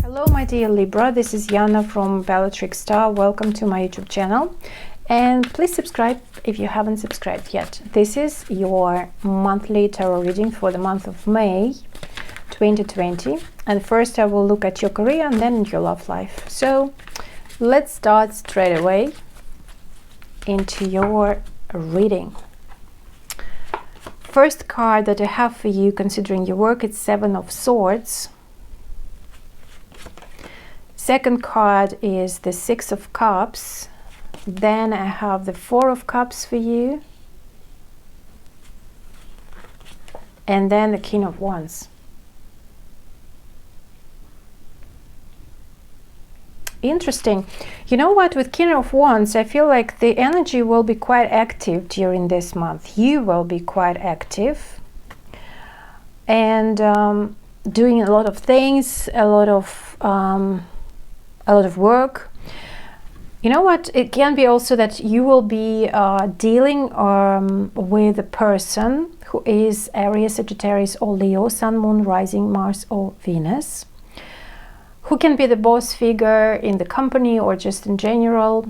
Hello my dear Libra, this is Yana from Bellatrix Star. Welcome to my YouTube channel and please subscribe if you haven't subscribed yet. This is your monthly tarot reading for the month of May 2020, and first I will look at your career and then your love life. So let's start straight away into your reading. First card that I have for you considering your work, it's Seven of Swords. Second card is the Six of Cups. Then I have the Four of Cups for you. And then the King of Wands. Interesting. You know what, with King of Wands, I feel like the energy will be quite active during this month. You will be quite active. And doing a lot of things, a lot of work. You know what, it can be also that you will be dealing with a person who is Aries, Sagittarius or Leo, Sun, Moon, Rising, Mars or Venus, who can be the boss figure in the company or just in general.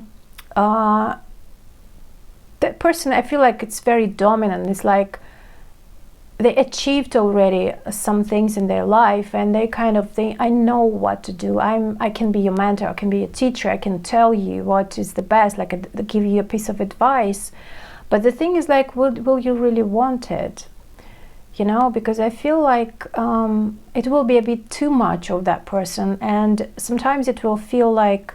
That person, I feel like it's very dominant. It's like they achieved already some things in their life and they kind of think, I know what to do. I can be your mentor, I can be a teacher, I can tell you what is the best, like give you a piece of advice. But the thing is, like, will you really want it? You know, because I feel like it will be a bit too much of that person, and sometimes it will feel like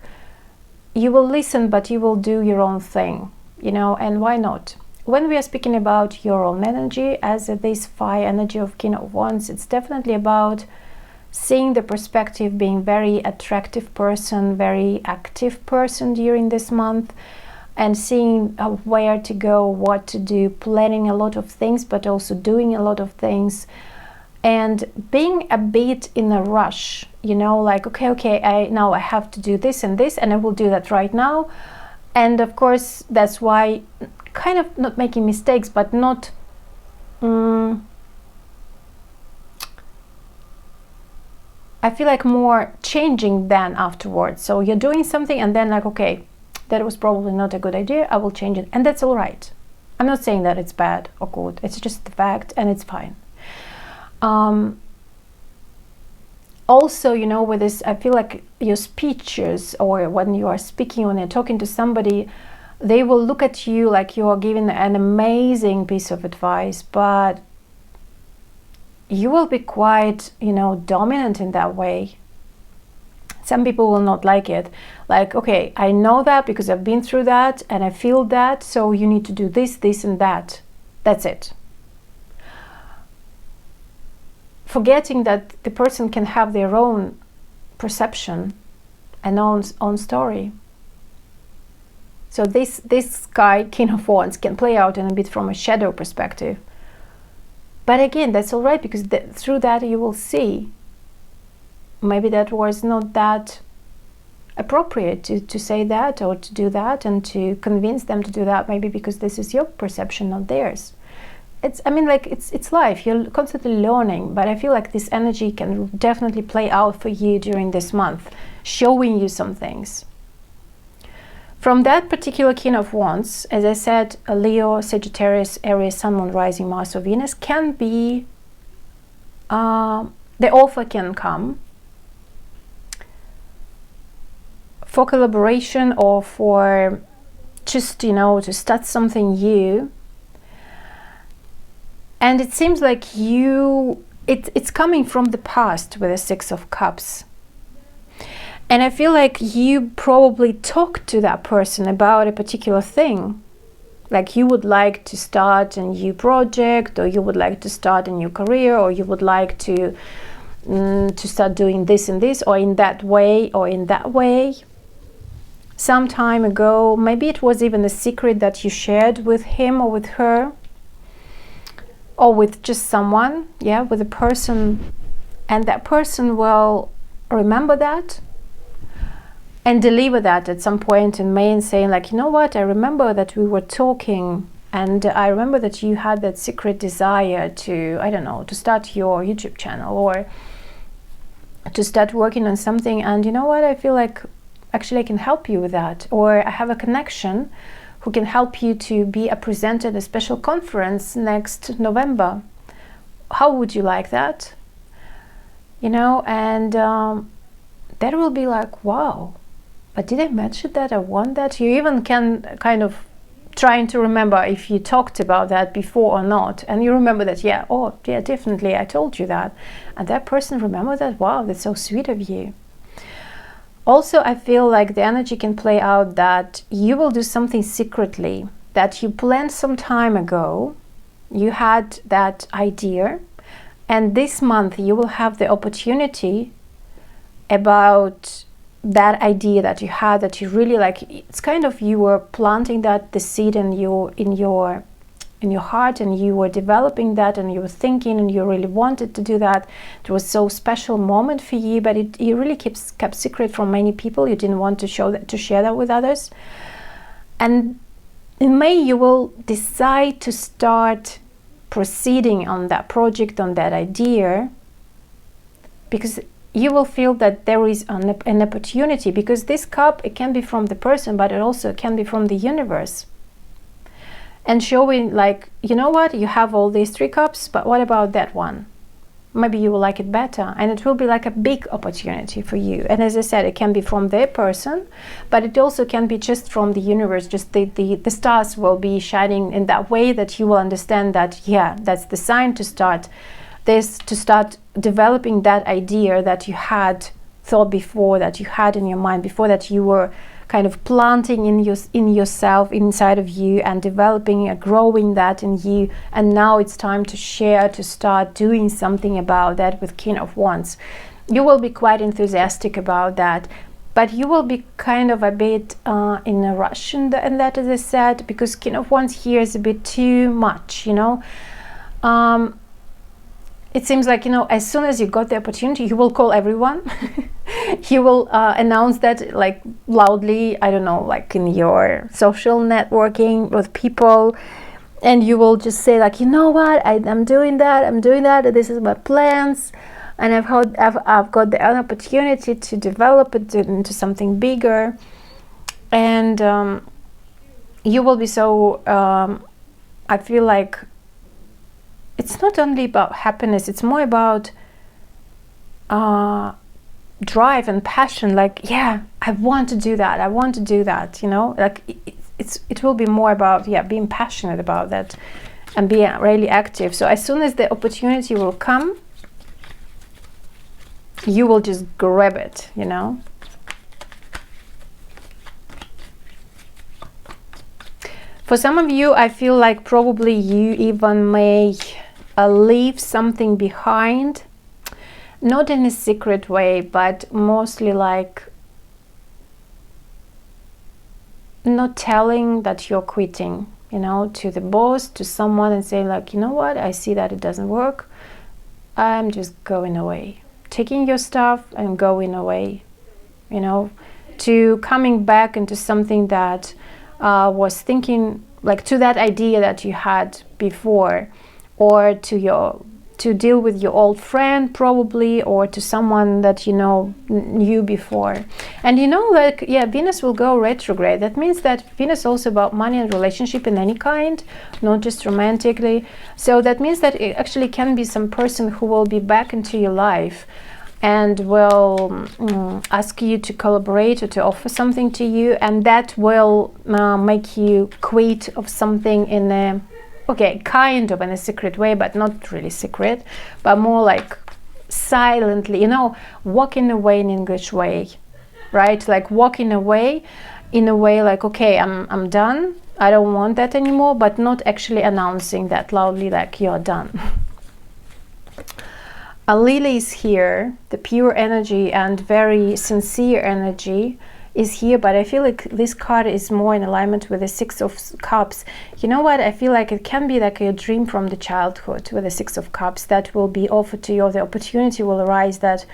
you will listen but you will do your own thing, you know, and why not? When we are speaking about your own energy, as this fire energy of King of Wands, it's definitely about seeing the perspective, being very attractive person, very active person during this month, and seeing where to go, what to do, planning a lot of things, but also doing a lot of things, and being a bit in a rush, you know, like, okay, now I have to do this and this, and I will do that right now. And of course, that's why kind of not making mistakes, but not I feel like more changing than afterwards. So you're doing something and then like, okay, that was probably not a good idea, I will change it, and that's all right. I'm not saying that it's bad or good, it's just the fact, and it's fine. Also, you know, with this, I feel like your speeches, or when you are speaking, when you're talking to somebody, they will look at you like you are giving an amazing piece of advice, but you will be quite, you know, dominant in that way. Some people will not like it. Like, okay, I know that because I've been through that and I feel that, so you need to do this, this and that. That's it. Forgetting that the person can have their own perception and own story. So this guy, King of Wands, can play out in a bit from a shadow perspective. But again, that's all right, because through that you will see maybe that was not that appropriate to say that or to do that, and to convince them to do that, maybe because this is your perception, not theirs. I mean, like, it's life. You're constantly learning, but I feel like this energy can definitely play out for you during this month, showing you some things. From that particular King of Wands, as I said, a Leo, Sagittarius, Aries, Sun, Moon, Rising, Mars or Venus can be, the offer can come for collaboration or for just, you know, to start something new. And it seems like it's coming from the past with the Six of Cups. And I feel like you probably talked to that person about a particular thing. Like you would like to start a new project, or you would like to start a new career, or you would like to start doing this and this, or in that way, or in that way. Some time ago, maybe it was even a secret that you shared with him or with her, or with just someone, yeah, with a person, and that person will remember that and deliver that at some point in May and saying like, you know what, I remember that we were talking, and I remember that you had that secret desire to, I don't know, to start your YouTube channel, or to start working on something, and you know what, I feel like actually I can help you with that, or I have a connection who can help you to be a presenter at a special conference next November. How would you like that? You know, and that will be like, wow, but did I mention that? I want that. You even can kind of trying to remember if you talked about that before or not, and you remember that, yeah, oh yeah, definitely I told you that, and that person remembered that. Wow, that's so sweet of you. Also, I feel like the energy can play out that you will do something secretly that you planned some time ago. You had that idea, and this month you will have the opportunity about that idea that you had, that you really like. It's kind of, you were planting that, the seed in your heart, and you were developing that, and you were thinking, and you really wanted to do that. It was so special moment for you, but you really kept secret from many people. You didn't want to share that with others. And in May you will decide to start proceeding on that project, on that idea, because you will feel that there is an opportunity, because this cup, it can be from the person, but it also can be from the universe. And showing like, you know what, you have all these 3 cups, but what about that one? Maybe you will like it better, and it will be like a big opportunity for you. And as I said, it can be from their person, but it also can be just from the universe. Just the stars will be shining in that way that you will understand that, yeah, that's the sign to start developing that idea that you had thought before, that you had in your mind before, that you were kind of planting in yourself, inside of you, and developing and growing that in you. And now it's time to share, to start doing something about that with King of Wands. You will be quite enthusiastic about that, but you will be kind of a bit in a rush in that, as I said, because King of Wands here is a bit too much, you know. It seems like, you know, as soon as you got the opportunity, you will call everyone. You will announce that like loudly, I don't know, like in your social networking with people, and you will just say like, you know what, I'm doing that, this is my plans, and I've got the opportunity to develop it into something bigger. And you will be so, I feel like, it's not only about happiness, it's more about drive and passion. Like, yeah, I want to do that, you know, like it will be more about, yeah, being passionate about that and being really active. So as soon as the opportunity will come, you will just grab it, you know. For some of you, I feel like probably you even may leave something behind, not in a secret way, but mostly like not telling that you're quitting, you know, to the boss, to someone, and say like, you know what, I see that it doesn't work, I'm just going away, taking your stuff and going away, you know, to coming back into something that was thinking, like to that idea that you had before, or to deal with your old friend probably, or to someone that you know knew before. And you know, like, yeah, Venus will go retrograde. That means that Venus also about money and relationship in any kind, not just romantically. So that means that it actually can be some person who will be back into your life and will ask you to collaborate or to offer something to you, and that will make you quit of something in a, okay, kind of in a secret way, but not really secret, but more like silently, you know, walking away in English way, right? Like walking away in a way like, okay, I'm done, I don't want that anymore, but not actually announcing that loudly, like you're done. A lily is here, the pure energy and very sincere energy is here, but I feel like this card is more in alignment with the Six of Cups. You know what, I feel like it can be like a dream from the childhood with the Six of Cups that will be offered to you, or the opportunity will arise that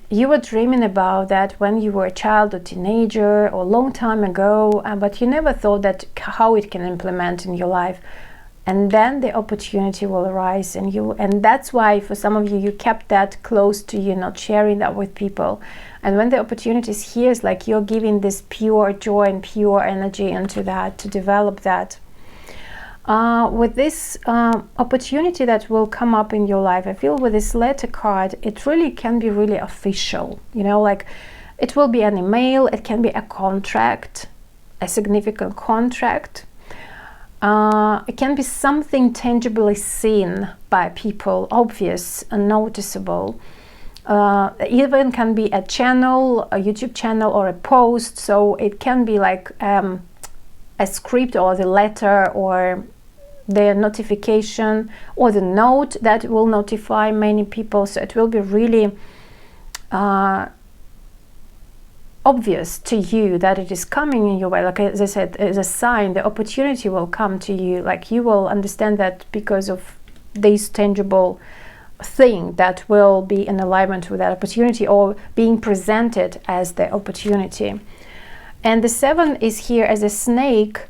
you were dreaming about that when you were a child or teenager or a long time ago, but you never thought that how it can implement in your life. and then the opportunity will arise. And that's why for some of you, you kept that close to you, not sharing that with people. And when the opportunity is here, it's like you're giving this pure joy and pure energy into that, to develop that. With this opportunity that will come up in your life, I feel with this letter card, it really can be really official, you know, like it will be an email, it can be a contract, a significant contract. It can be something tangibly seen by people, obvious and noticeable. Even can be a channel, a YouTube channel, or a post. So it can be like a script, or the letter, or the notification, or the note that will notify many people. So it will be really obvious to you that it is coming in your way. Like as I said, as a sign, the opportunity will come to you. Like you will understand that because of this tangible thing that will be in alignment with that opportunity, or being presented as the opportunity. And the 7 is here as a snake.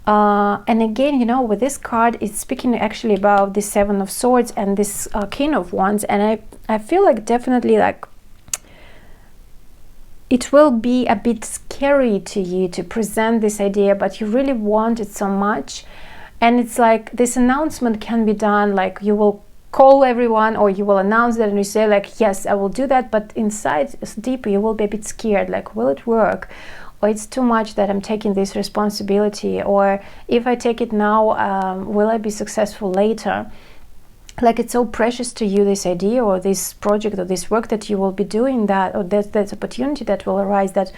And again, you know, with this card, it's speaking actually about the 7 of Swords and this King of Wands. And I feel like definitely like it will be a bit scary to you to present this idea, but you really want it so much. And it's like this announcement can be done, like you will call everyone, or you will announce that and you say like, yes, I will do that. But inside deeper, you will be a bit scared, like, will it work? Or it's too much that I'm taking this responsibility, or if I take it now, will I be successful later? Like it's so precious to you, this idea or this project or this work that you will be doing, that, or that opportunity that will arise, that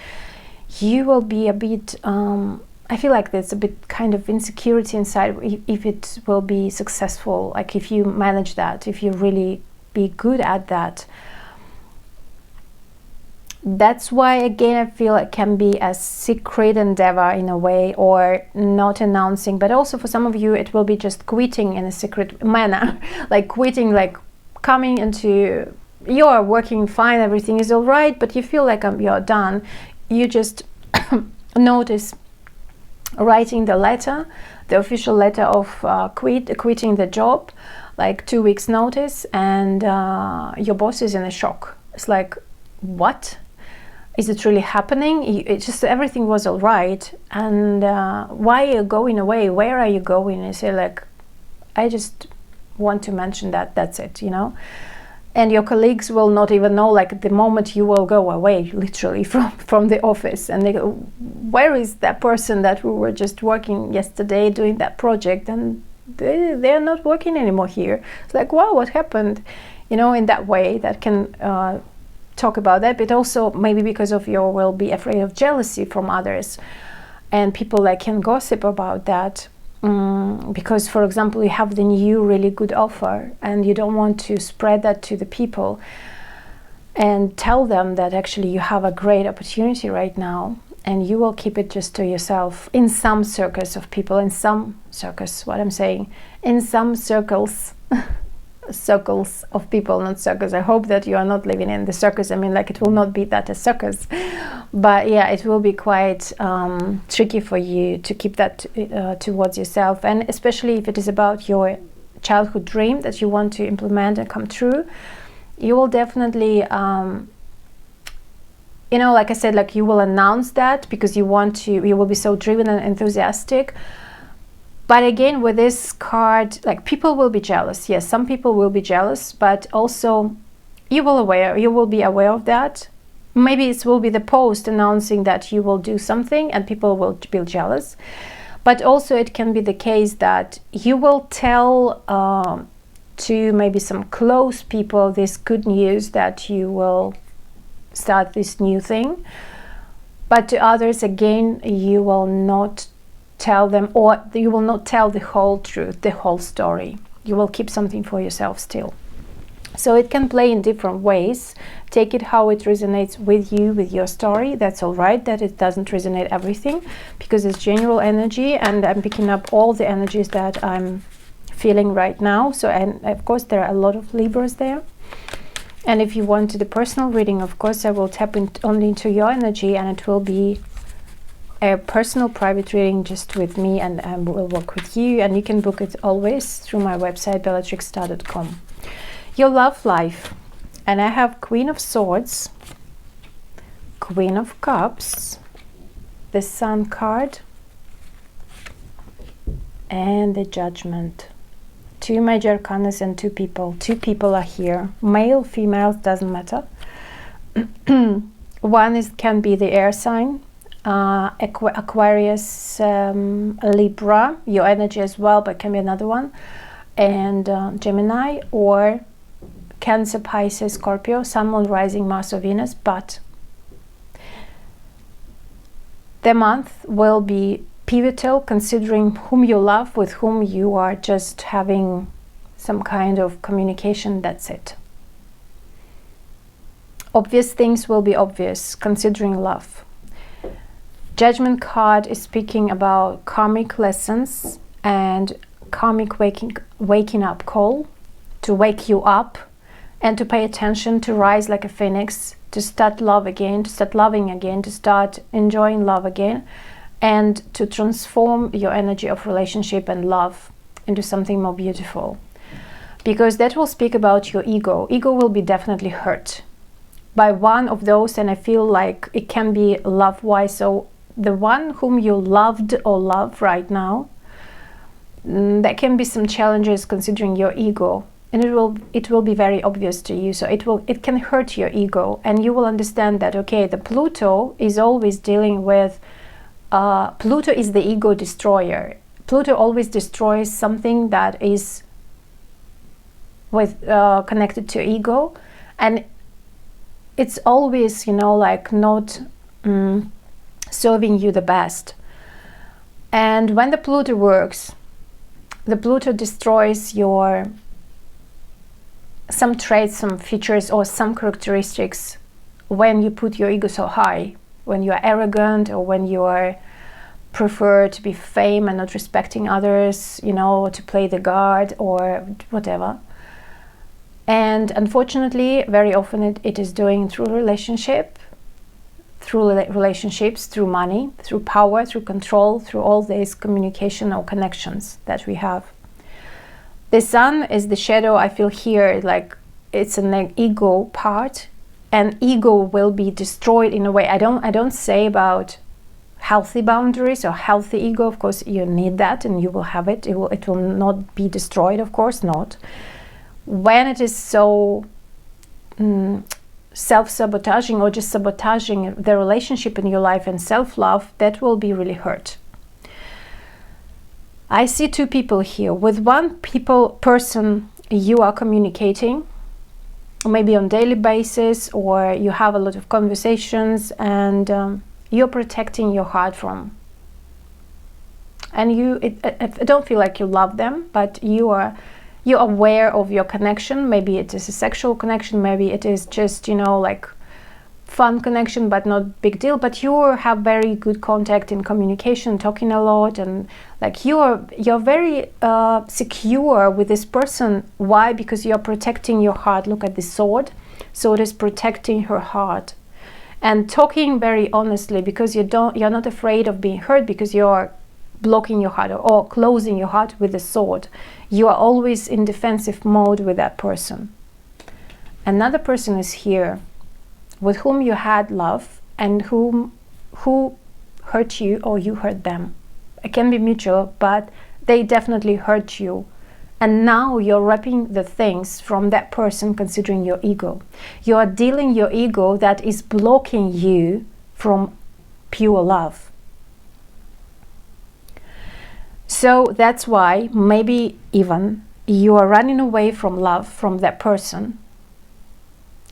you will be a bit, I feel like there's a bit kind of insecurity inside if it will be successful, like if you manage that, if you really be good at that. That's why, again, I feel it can be a secret endeavor in a way, or not announcing. But also for some of you, it will be just quitting in a secret manner, like quitting, like coming into, you're working fine, everything is all right, but you feel like you're done. You just notice writing the letter, the official letter of quitting the job, like 2 weeks notice, and your boss is in a shock. It's like, what? Is it really happening? It just, everything was all right, and why are you going away? Where are you going? And you say like, I just want to mention that, that's it, you know. And your colleagues will not even know, like the moment you will go away, literally from the office, and they go, where is that person that we were just working yesterday doing that project, and they're not working anymore here. It's like, wow, what happened? You know, in that way that can talk about that. But also maybe because of you will be afraid of jealousy from others, and people like can gossip about that, because for example you have the new really good offer and you don't want to spread that to the people and tell them that actually you have a great opportunity right now, and you will keep it just to yourself in some circles of people, in some circles, what I'm saying, in some circles circles of people, not circles. I hope that you are not living in the circus. I mean, like it will not be that a circus, but yeah, it will be quite tricky for you to keep that towards yourself, and especially if it is about your childhood dream that you want to implement and come true. You will definitely you know, like I said, like you will announce that because you want to, you will be so driven and enthusiastic. But again, with this card, like people will be jealous. Yes, some people will be jealous, but also you will be aware of that. Maybe it will be the post announcing that you will do something and people will be jealous. But also it can be the case that you will tell to maybe some close people this good news that you will start this new thing. But to others, again, you will not tell them, or you will not tell the whole truth, the whole story. You will keep something for yourself still. So it can play in different ways. Take it how it resonates with you, with your story. That's all right that it doesn't resonate everything, because it's general energy and I'm picking up all the energies that I'm feeling right now. So, and of course there are a lot of Libras there. And if you want the personal reading, of course I will tap only into your energy, and it will be a personal private reading just with me, and we'll work with you, and you can book it always through my website bellatrixstar.com. Your love life, and I have Queen of Swords, Queen of Cups, the Sun card, and the Judgment. Two major arcanas and two people. Two people are here. Male, female, doesn't matter. One can be the air sign, Aquarius, Libra, your energy as well, but can be another one, and Gemini, or Cancer, Pisces, Scorpio, Sun, Moon, Rising, Mars or Venus. But the month will be pivotal, considering whom you love, with whom you are just having some kind of communication. That's it. Obvious things will be obvious, considering love. Judgment card is speaking about karmic lessons and karmic waking up call, to wake you up and to pay attention, to rise like a phoenix, to start love again, to start loving again, to start enjoying love again, and to transform your energy of relationship and love into something more beautiful. Because that will speak about your ego. Ego will be definitely hurt by one of those, and I feel like it can be love-wise. So the one whom you loved or love right now, there can be some challenges considering your ego, and it will be very obvious to you. So it can hurt your ego, and you will understand that, okay, the Pluto is always dealing with Pluto is the ego destroyer. Pluto always destroys something that is connected to ego, and it's always, like not serving you the best. And when the Pluto works, the Pluto destroys your some traits, some features, or some characteristics when you put your ego so high, when you are arrogant, or when you are prefer to be fame and not respecting others, to play the guard or whatever. And unfortunately, very often it is doing through relationships, through money, through power, through control, through all these communication or connections that we have. The Sun is the shadow. I feel here like it's an ego part, and ego will be destroyed in a way. I don't say about healthy boundaries or healthy ego. Of course, you need that, and you will have it. It will not be destroyed, of course not. When it is so self-sabotaging, or just sabotaging the relationship in your life and self-love, that will be really hurt. I see two people here. With one person you are communicating, maybe on daily basis, or you have a lot of conversations, and you're protecting your heart from. And I don't feel like you love them, but you're aware of your connection. Maybe it is a sexual connection, maybe it is just, like fun connection, but not big deal. But you have very good contact in communication, talking a lot, and like you're very secure with this person. Why? Because you're protecting your heart. Look at the sword. So it is protecting her heart. And talking very honestly, because you're not afraid of being hurt, because you're blocking your heart or closing your heart with the sword. You are always in defensive mode with that person. Another person is here with whom you had love, and who hurt you or you hurt them. It can be mutual, but they definitely hurt you. And now you're wrapping the things from that person, considering your ego. You are dealing your ego that is blocking you from pure love. So that's why maybe even you are running away from love from that person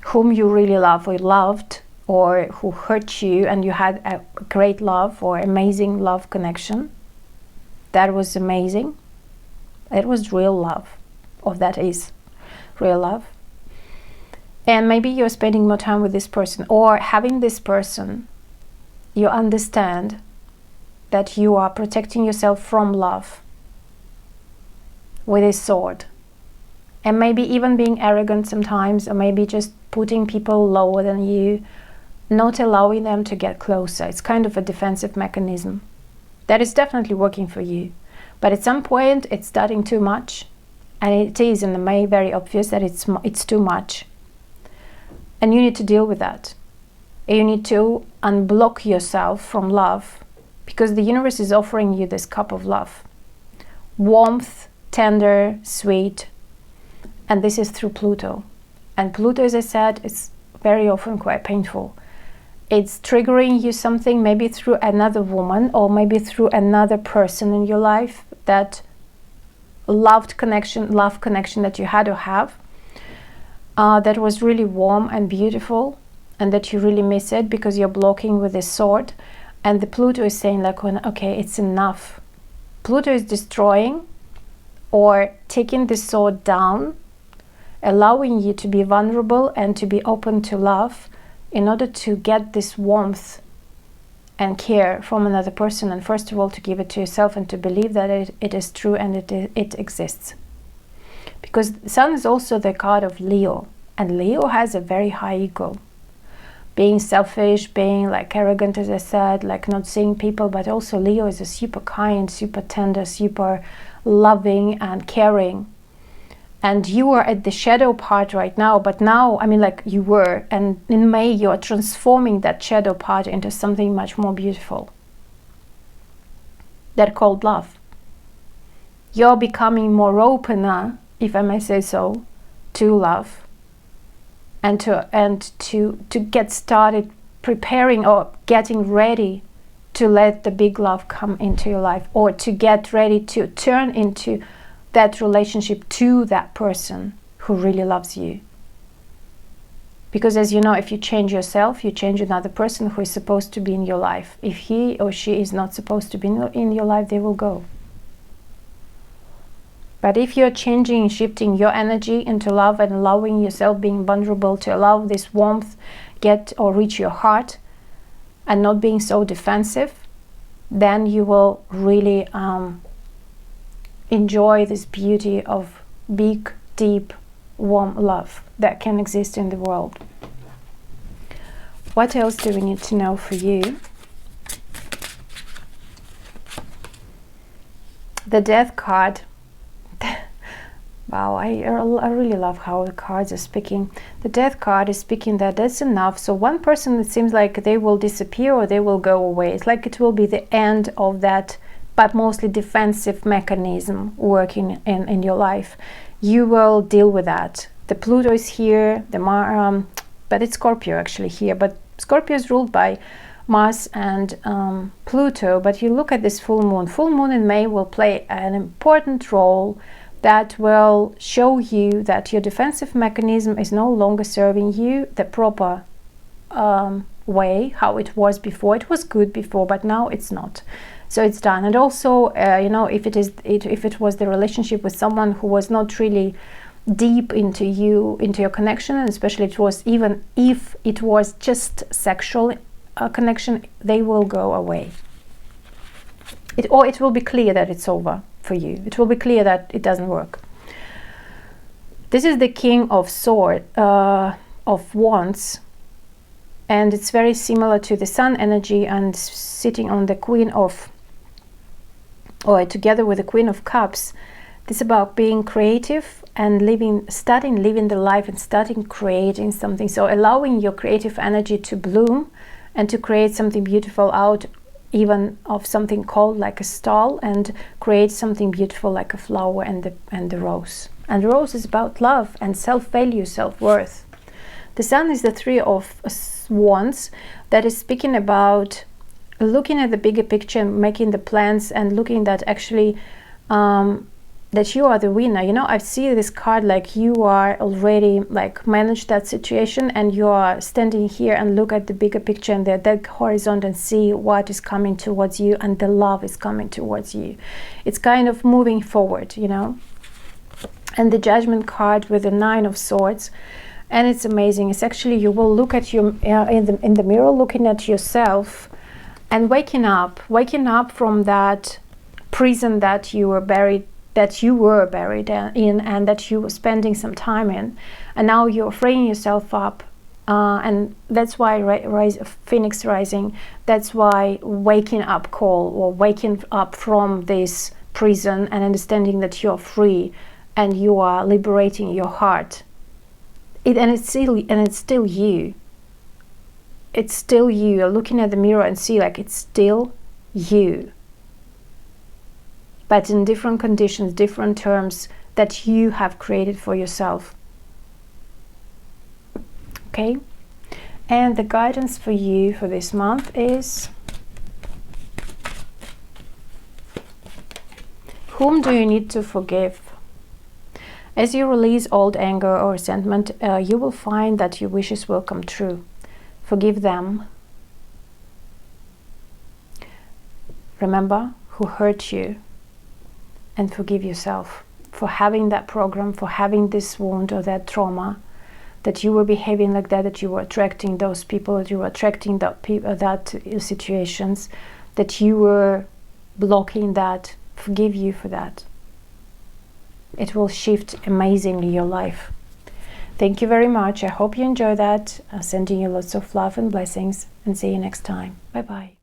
whom you really love or loved, or who hurt you, and you had a great love or amazing love connection. That was amazing. It was real love, or that is real love. And maybe you're spending more time with this person, or having this person, you understand that you are protecting yourself from love with a sword. And maybe even being arrogant sometimes, or maybe just putting people lower than you, not allowing them to get closer. It's kind of a defensive mechanism that is definitely working for you, but at some point it's starting too much, and it is in the May very obvious that it's too much, and you need to deal with that. You need to unblock yourself from love, because the universe is offering you this cup of love, warmth, tender, sweet, and this is through Pluto. And Pluto, as I said, is very often quite painful. It's triggering you something, maybe through another woman or maybe through another person in your life, that love connection that you had or have, that was really warm and beautiful, and that you really miss it because you're blocking with this sword. And the Pluto is saying like, okay, it's enough. Pluto is destroying or taking the sword down, allowing you to be vulnerable and to be open to love in order to get this warmth and care from another person, and first of all to give it to yourself and to believe that it is true and it exists. Because the Sun is also the card of Leo, and Leo has a very high ego, being selfish, being like arrogant, as I said, like not seeing people, but also Leo is a super kind, super tender, super loving and caring. And you are at the shadow part right now, but now, I mean, like you were, and in May you're transforming that shadow part into something much more beautiful. That called love. You're becoming more opener, if I may say so, to love, and to get started preparing or getting ready to let the big love come into your life, or to get ready to turn into that relationship to that person who really loves you. Because as you know, if you change yourself, you change another person who is supposed to be in your life. If he or she is not supposed to be in your life, they will go. But if you're changing and shifting your energy into love and allowing yourself being vulnerable to allow this warmth get or reach your heart, and not being so defensive, then you will really enjoy this beauty of big, deep, warm love that can exist in the world. What else do we need to know for you? The Death card. Wow, I really love how the cards are speaking. The Death card is speaking that that's enough. So one person, it seems like they will disappear or they will go away. It's like it will be the end of that, but mostly defensive mechanism working in your life. You will deal with that. The Pluto is here, but it's Scorpio actually here. But Scorpio is ruled by Mars and Pluto. But you look at this full moon. Full moon in May will play an important role that will show you that your defensive mechanism is no longer serving you the proper way, how it was before. It was good before, but now it's not. So it's done. And also, you know, if it was the relationship with someone who was not really deep into you, into your connection, and especially it was, even if it was just sexual connection, they will go away. It will be clear that it's over for you. It will be clear that it doesn't work. This is the King of Swords, of Wands, and it's very similar to the Sun energy, and sitting on the Queen of, or together with the Queen of Cups. This is about being creative and starting living the life and starting creating something. So allowing your creative energy to bloom and to create something beautiful out even of something cold like a stall, and create something beautiful like a flower and the rose. And the rose is about love and self-value, self-worth. The Sun is the Three of Wands, that is speaking about looking at the bigger picture, making the plans, and looking that actually that you are the winner. You know, I see this card like you are already like managed that situation, and you are standing here and look at the bigger picture and that horizon and see what is coming towards you, and the love is coming towards you. It's kind of moving forward, you know. And the Judgment card with the Nine of Swords, and it's amazing. It's actually, you will look at your in the mirror, looking at yourself and waking up from that prison that you were buried in, and that you were spending some time in, and now you're freeing yourself up And that's why Phoenix rising, that's why waking up call, or waking up from this prison and understanding that you're free and you are liberating your heart. It's still you. It's still you. You're looking at the mirror and see like it's still you. But in different conditions, different terms that you have created for yourself. Okay? And the guidance for you for this month is, whom do you need to forgive? As you release old anger or resentment, you will find that your wishes will come true. Forgive them. Remember who hurt you, and forgive yourself for having that program, for having this wound or that trauma, that you were behaving like that you were attracting those people, that you were attracting that situations, that you were blocking that. Forgive you for that. It will shift amazingly your life. Thank you very much. I hope you enjoy that. Sending you lots of love and blessings, and see you next time. Bye bye.